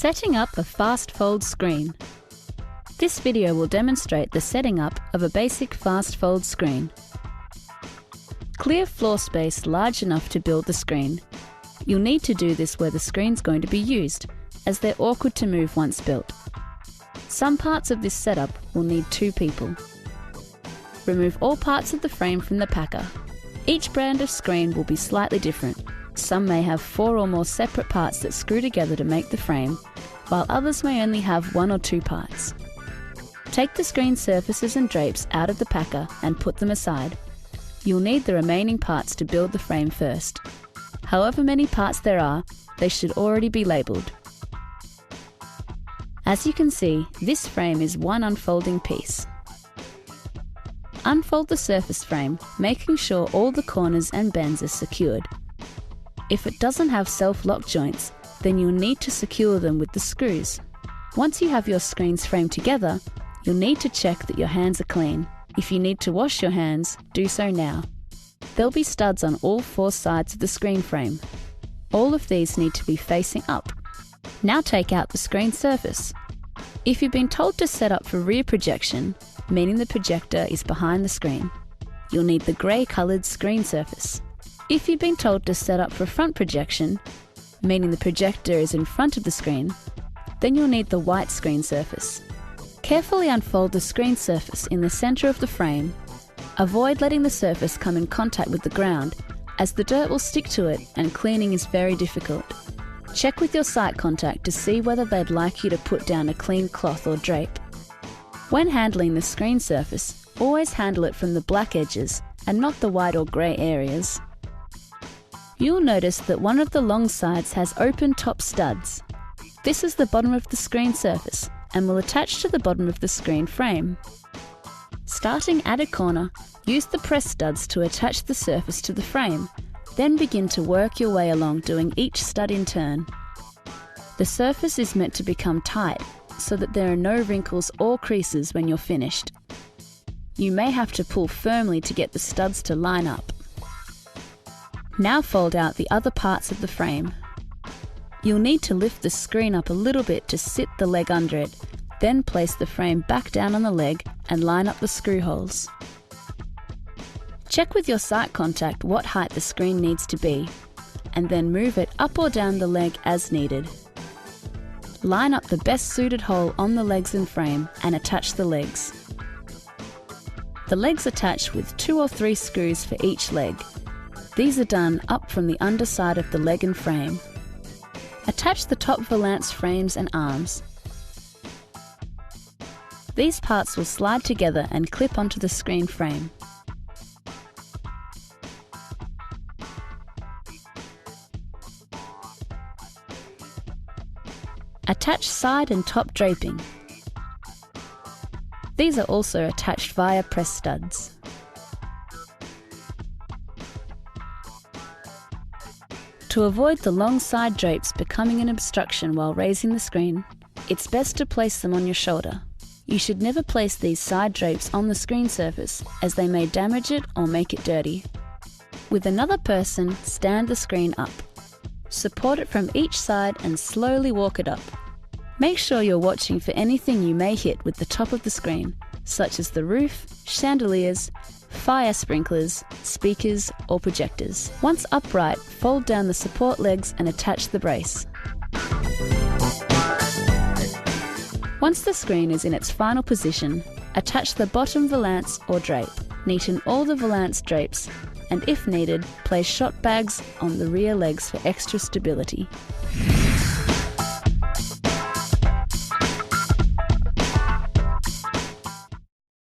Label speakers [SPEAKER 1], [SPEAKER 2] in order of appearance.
[SPEAKER 1] Setting up a fast fold screen. This video will demonstrate the setting up of a basic fast fold screen. Clear floor space large enough to build the screen. You'll need to do this where the screen's going to be used, as they're awkward to move once built. Some parts of this setup will need 2 people. Remove all parts of the frame from the packer. Each brand of screen will be slightly different. Some may have 4 or more separate parts that screw together to make the frame, while others may only have 1 or 2 parts. Take the screen surfaces and drapes out of the packer and put them aside. You'll need the remaining parts to build the frame first. However many parts there are, they should already be labelled. As you can see, this frame is one unfolding piece. Unfold the surface frame, making sure all the corners and bends are secured. If it doesn't have self-lock joints, then you'll need to secure them with the screws. Once you have your screens framed together, you'll need to check that your hands are clean. If you need to wash your hands, do so now. There'll be studs on all 4 sides of the screen frame. All of these need to be facing up. Now take out the screen surface. If you've been told to set up for rear projection, meaning the projector is behind the screen, you'll need the grey coloured screen surface. If you've been told to set up for front projection, meaning the projector is in front of the screen, then you'll need the white screen surface. Carefully unfold the screen surface in the centre of the frame. Avoid letting the surface come in contact with the ground, as the dirt will stick to it and cleaning is very difficult. Check with your site contact to see whether they'd like you to put down a clean cloth or drape. When handling the screen surface, always handle it from the black edges and not the white or grey areas. You'll notice that one of the long sides has open top studs. This is the bottom of the screen surface and will attach to the bottom of the screen frame. Starting at a corner, use the press studs to attach the surface to the frame, then begin to work your way along doing each stud in turn. The surface is meant to become tight so that there are no wrinkles or creases when you're finished. You may have to pull firmly to get the studs to line up. Now fold out the other parts of the frame. You'll need to lift the screen up a little bit to sit the leg under it, then place the frame back down on the leg and line up the screw holes. Check with your site contact what height the screen needs to be, and then move it up or down the leg as needed. Line up the best suited hole on the legs and frame and attach the legs. The legs attach with 2 or 3 screws for each leg. These are done up from the underside of the leg and frame. Attach the top valance frames and arms. These parts will slide together and clip onto the screen frame. Attach side and top draping. These are also attached via press studs. To avoid the long side drapes becoming an obstruction while raising the screen, it's best to place them on your shoulder. You should never place these side drapes on the screen surface, as they may damage it or make it dirty. With another person, stand the screen up. Support it from each side and slowly walk it up. Make sure you're watching for anything you may hit with the top of the screen, such as the roof, chandeliers, fire sprinklers, speakers or projectors. Once upright, fold down the support legs and attach the brace. Once the screen is in its final position, attach the bottom valance or drape. Neaten all the valance drapes and if needed, place shot bags on the rear legs for extra stability.